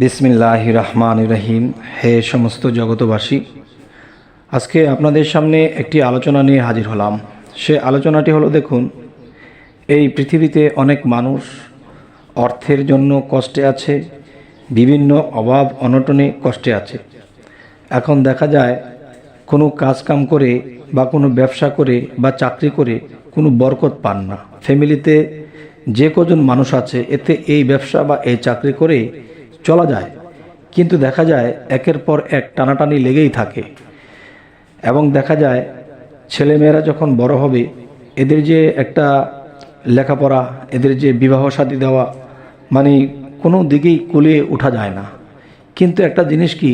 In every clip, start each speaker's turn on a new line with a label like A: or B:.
A: বিসমিল্লাহির রহমানির রহিম। হে সমস্ত জগতবাসী, আজকে আপনাদের সামনে একটি আলোচনা নিয়ে হাজির হলাম। সে আলোচনাটি হলো, দেখুন, এই পৃথিবীতে অনেক মানুষ অর্থের জন্য কষ্টে আছে, বিভিন্ন অভাব অনটনে কষ্টে আছে। এখন দেখা যায় কোনো কাজকাম করে বা কোনো ব্যবসা করে বা চাকরি করে কোনো বরকত পান না। ফ্যামিলিতে যে কজন মানুষ আছে এতে এই ব্যবসা বা এই চাকরি করে চলা যায়, কিন্তু দেখা যায় একের পর এক টানাটানি লেগেই থাকে। এবং দেখা যায় ছেলেমেয়েরা যখন বড় হবে, এদের যে একটা লেখাপড়া, এদের যে বিবাহ শাদী দেওয়া, মানে কোনো দিকেই কুলিয়ে ওঠা যায় না। কিন্তু একটা জিনিস কি,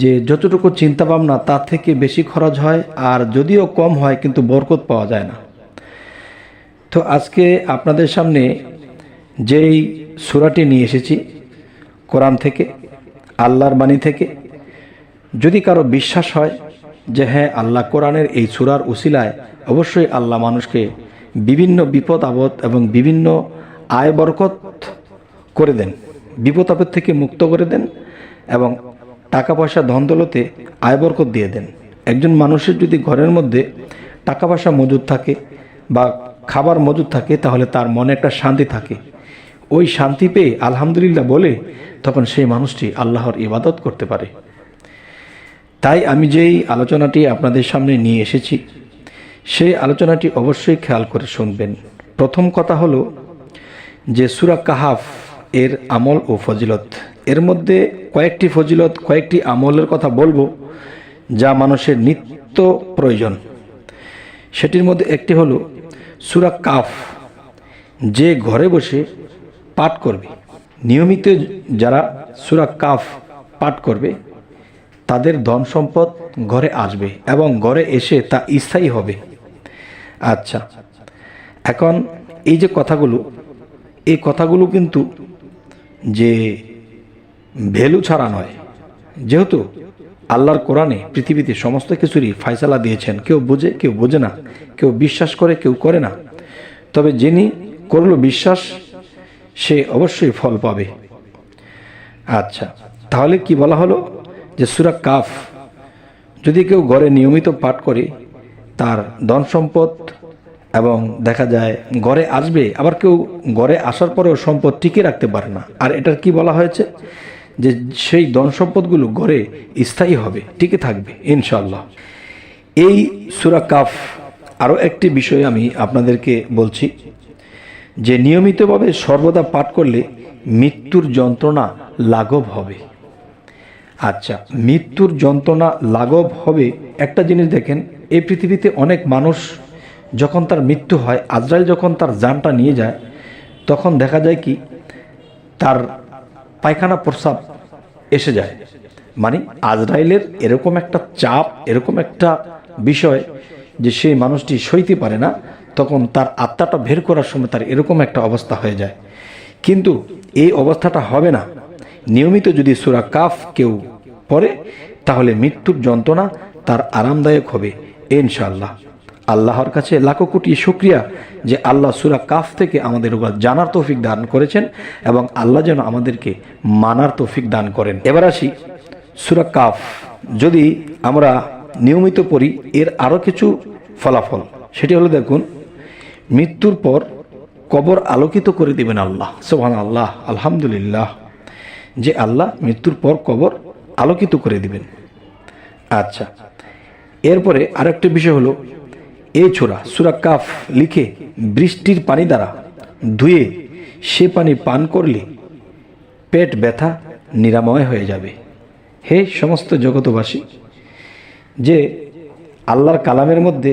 A: যে যতটুকু চিন্তা ভাবনা তার থেকে বেশি খরচ হয়, আর যদিও কম হয় কিন্তু বরকত পাওয়া যায় না। তো আজকে আপনাদের সামনে যেই সূরাটি নিয়ে এসেছি কোরআন থেকে, আল্লাহর বাণী থেকে, যদি কারো বিশ্বাস হয় যে হ্যাঁ, আল্লাহ কোরআনের এই সূরার উসিলায় অবশ্যই আল্লাহ মানুষকে বিভিন্ন বিপদ আপদ এবং বিভিন্ন আয় বরকত করে দেন, বিপদ আপদ থেকে মুক্ত করে দেন এবং টাকা পয়সা ধন দৌলতে আয় বরকত দিয়ে দেন। একজন মানুষের যদি ঘরের মধ্যে টাকা পয়সা মজুদ থাকে বা খাবার মজুদ থাকে, তাহলে তার মনে একটা শান্তি থাকে। ওই শান্তি পেয়ে আলহামদুলিল্লাহ বলে তখন সেই মানুষটি আল্লাহর ইবাদত করতে পারে। তাই আমি যেই আলোচনাটি আপনাদের সামনে নিয়ে এসেছি, সেই আলোচনাটি অবশ্যই খেয়াল করে শুনবেন। প্রথম কথা হলো যে সূরা কাহাফ এর আমল ও ফজিলত। এর মধ্যে কয়েকটি ফজিলত, কয়েকটি আমলের কথা বলবো যা মানুষের নিত্য প্রয়োজন। সেটির মধ্যে একটি হলো সূরা কাফ যে ঘরে বসে পাঠ করবে, নিয়মিত যারা সূরা কাফ পাঠ করবে তাদের ধন সম্পদ ঘরে আসবে এবং ঘরে এসে তা স্থায়ী হবে। আচ্ছা, এখন এই যে কথাগুলো, এই কথাগুলো কিন্তু যে ভ্যালু ছাড়া নয়। যেহেতু আল্লাহর কোরআনে পৃথিবীতে সমস্ত কিছুরই ফয়সালা দিয়েছেন, কেউ বোঝে কেউ বোঝে না, কেউ বিশ্বাস করে কেউ করে না। তবে যিনি করল বিশ্বাস, সে অবশ্যই ফল পাবে। আচ্ছা, তাহলে কি বলা হলো যে সূরা কাফ যদি কেউ ঘরে নিয়মিত পাঠ করে, তার ধন সম্পদ এবং দেখা যায় ঘরে আসবে। আবার কেউ ঘরে আসার পরেও সম্পদ টিকে রাখতে পারে না, আর এটার কি বলা হয়েছে যে সেই ধন সম্পদগুলো ঘরে স্থায়ী হবে, টিকে থাকবে ইনশাআল্লাহ। এই সূরা কাফ আরও একটি বিষয় আমি আপনাদেরকে বলছি যে নিয়মিতভাবে সর্বদা পাঠ করলে মৃত্যুর যন্ত্রণা লাঘব হবে। আচ্ছা, মৃত্যুর যন্ত্রণা লাঘব হবে। একটা জিনিস দেখেন, এই পৃথিবীতে অনেক মানুষ যখন তার মৃত্যু হয়, আজরাইল যখন তার জানটা নিয়ে যায়, তখন দেখা যায় কি তার পায়খানা প্রস্রাব এসে যায়। মানে আজরাইলের এরকম একটা চাপ, এরকম একটা বিষয় যে সেই মানুষটি সইতে পারে না, তখন তার আত্মাটা বের করার সময় তার এরকম একটা অবস্থা হয়ে যায়। কিন্তু এই অবস্থাটা হবে না। নিয়মিত যদি সূরা কাফ কেউ পড়ে, তাহলে মৃত্যুর যন্ত্রণা তার আরামদায়ক হবে ইনশাআল্লাহ। আল্লাহর কাছে লাখো কোটি শুকরিয়া যে আল্লাহ সূরা কাফ থেকে আমাদের উপর জানার তৌফিক দান করেছেন এবং আল্লাহ যেন আমাদেরকে মানার তৌফিক দান করেন। এবার আসি সূরা কাফ যদি আমরা নিয়মিত পড়ি, এর আরও কিছু ফলাফল। সেটি হলো, দেখুন, মৃত্যুর পর কবর আলোকিত করে দিবেন আল্লাহ। সুবহানাল্লাহ, আলহামদুলিল্লাহ, যে আল্লাহ মৃত্যুর পর কবর আলোকিত করে দিবেন। আচ্ছা, এরপরে আরেকটা বিষয় হলো, এই সূরা কাফ লিখে বৃষ্টির পানি দ্বারা ধুয়ে সে পানি পান করলে পেট ব্যথা নিরাময় হয়ে যাবে। হে সমস্ত জগতবাসী, যে আল্লাহর কালামের মধ্যে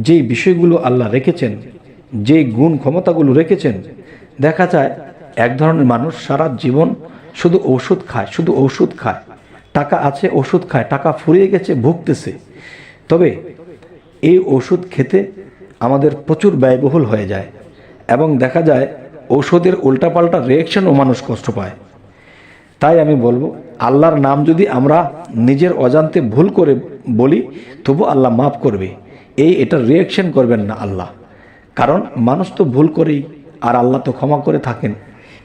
A: যেই বিষয়গুলো আল্লাহ রেখেছেন, যেই গুণ ক্ষমতাগুলো রেখেছেন, দেখা যায় এক ধরনের মানুষ সারা জীবন শুধু ওষুধ খায়, শুধু ওষুধ খায়, টাকা আছে ওষুধ খায়, টাকা ফুরিয়ে গেছে ভুগতেছে। তবে এই ওষুধ খেতে আমাদের প্রচুর ব্যয়বহুল হয়ে যায় এবং দেখা যায় ঔষধের উল্টাপাল্টা রিয়াকশনও মানুষ কষ্ট পায়। তাই আমি বলবো, আল্লাহর নাম যদি আমরা নিজের অজান্তে ভুল করে বলি, তবু আল্লাহ মাফ করবে। এটা রিয়াকশন করবেন না আল্লাহ, কারণ মানুষ তো ভুল করেই, আর আল্লাহ তো ক্ষমা করে থাকেন।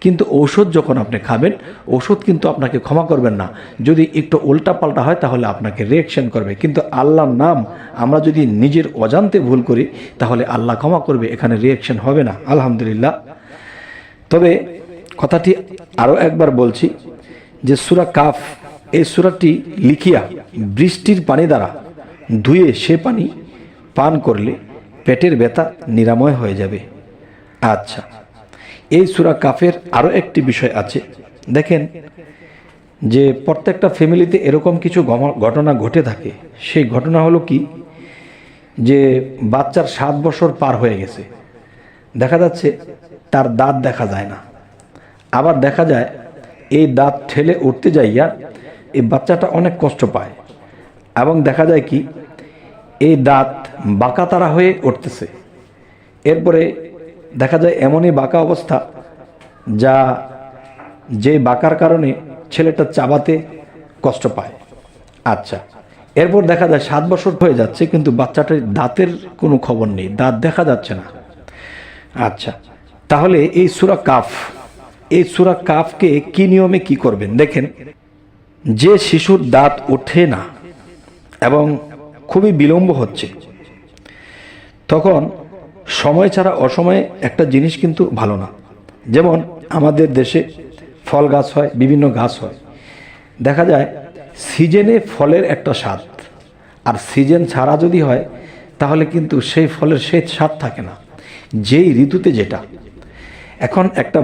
A: কিন্তু ঔষধ যখন আপনি খাবেন, ওষুধ কিন্তু আপনাকে ক্ষমা করবেন না। যদি একটু উল্টাপাল্টা হয় তাহলে আপনাকে রিঅ্যাকশন করবে। কিন্তু আল্লাহর নাম আমরা যদি নিজের অজান্তে ভুল করি তাহলে আল্লাহ ক্ষমা করবে, এখানে রিঅ্যাকশন হবে না, আলহামদুলিল্লাহ। তবে কথাটি আরও একবার বলছি যে সূরা কাফ, এই সূরাটি লিখিয়া বৃষ্টির পানি দ্বারা ধুয়ে সে পানি পান করলে পেটের ব্যথা নিরাময় হয়ে যাবে। আচ্ছা, এই সূরা কাফের আরও একটি বিষয় আছে। দেখেন যে প্রত্যেকটা ফ্যামিলিতে এরকম কিছু ঘটনা ঘটে থাকে। সেই ঘটনা হলো কি, যে বাচ্চার 7 বছর পার হয়ে গেছে, দেখা যাচ্ছে তার দাঁত দেখা যায় না। আবার দেখা যায় এই দাঁত ঠেলে উঠতে যাইয়া এই বাচ্চাটা অনেক কষ্ট পায়, এবং দেখা যায় কি এই দাঁত বাঁকা তারা হয়ে উঠতেছে। এরপরে দেখা যায় এমনই বাঁকা অবস্থা যে বাঁকার কারণে ছেলেটা চাবাতে কষ্ট পায়। আচ্ছা, এরপর দেখা যায় 7 বছর হয়ে যাচ্ছে কিন্তু বাচ্চাটার দাঁতের কোনো খবর নেই, দাঁত দেখা যাচ্ছে না। আচ্ছা, তাহলে এই সূরা কাফ, এই সূরা কাফকে কি নিয়মে কি করবেন দেখেন। যে শিশুর দাঁত ওঠে না এবং খুবই বিলম্ব হচ্ছে, তখন সময় ছাড়া অসময়ে একটা জিনিস কিন্তু ভালো না। যেমন আমাদের দেশে ফল গাছ হয়, বিভিন্ন গাছ হয়, দেখা যায় সিজনে ফলের একটা স্বাদ, আর সিজন ছাড়া যদি হয় তাহলে কিন্তু সেই ফলের সেই স্বাদ থাকে না, যেই ঋতুতে যেটা। এখন একটা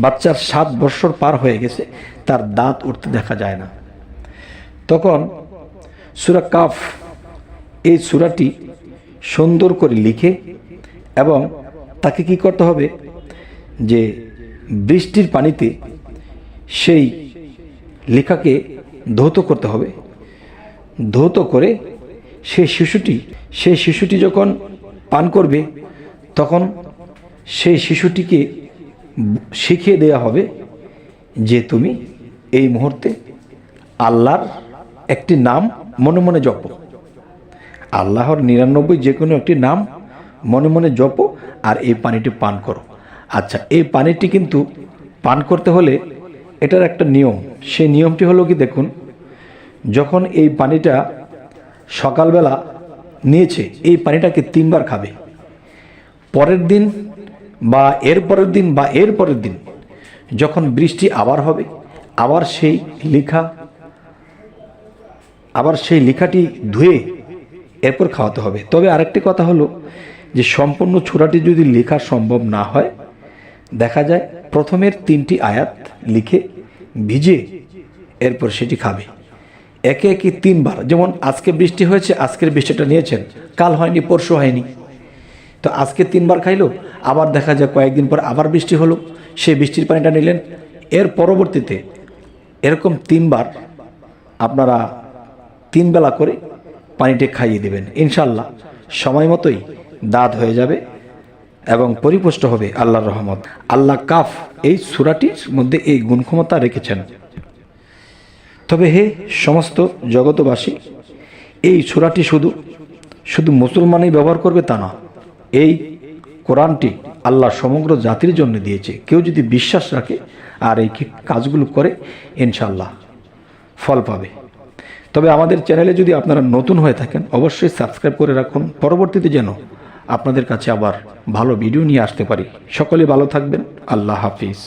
A: বাচ্চার 7 বছর পার হয়ে গেছে, তার দাঁত উঠতে দেখা যায় না। তখন সূরা কাফ, এই সূরাটি সুন্দর করে লিখে এবং তাকে কি করতে হবে, যে বৃষ্টির পানিতে সেই লেখাকে ধৌত করতে হবে। ধৌত করে সেই শিশুটি যখন পান করবে তখন সেই শিশুটিকে শিখিয়ে দেয়া হবে যে তুমি এই মুহূর্তে আল্লাহর একটি নাম মনে মনে জপো, আল্লাহর 99 যে কোনো একটি নাম মনে মনে জপো, আর এই পানিটি পান করো। আচ্ছা, এই পানিটি কিন্তু পান করতে হলে এটার একটা নিয়ম। সেই নিয়মটি হলো কি, দেখুন, যখন এই পানিটা সকালবেলা নিয়েছে, এই পানিটাকে 3 বার খাবে। পরের দিন বা এর পরের দিন বা এর পরের দিন যখন বৃষ্টি আবার হবে, আবার সেই লেখাটি ধুয়ে এরপর খাওয়াতে হবে। তবে আরেকটি কথা হলো যে সম্পূর্ণ সূরাটি যদি লেখা সম্ভব না হয়, দেখা যায় প্রথমের 3টি আয়াত লিখে ভিজে এরপর সেটি খাবে। একে একে 3 বার। যেমন আজকে বৃষ্টি হয়েছে, আজকের বৃষ্টিটা নিয়েছেন, কাল হয়নি, পরশু হয়নি, তো আজকে 3 বার খাইলো, আবার দেখা যায় কয়েকদিন পর আবার বৃষ্টি হলো, সেই বৃষ্টির পানিটা নিলেন। এর পরবর্তীতে এরকম 3 বার আপনারা 3 বেলা করে পানিটি খাইয়ে দেবেন। ইনশাল্লাহ সময় মতোই দাঁত হয়ে যাবে এবং পরিপুষ্ট হবে আল্লাহর রহমত। আল্লাহ কাফ এই সূরাটির মধ্যে এই গুণ ক্ষমতা রেখেছেন। তবে হে সমস্ত জগতবাসী, এই সূরাটি শুধু মুসলমানই ব্যবহার করবে তা না, এই কোরআনটি আল্লাহ সমগ্র জাতির জন্য দিয়েছে। কেউ যদি বিশ্বাস রাখে আর এই কাজগুলো করে, ইনশাল্লাহ ফল পাবে। তবে আমাদের চ্যানেলে যদি আপনারা নতুন হয়ে থাকেন, অবশ্যই সাবস্ক্রাইব করে রাখুন, পরবর্তীতে যেন আপনাদের কাছে আবার ভালো ভিডিও নিয়ে আসতে পারি। সকলে ভালো থাকবেন। আল্লাহ হাফিজ।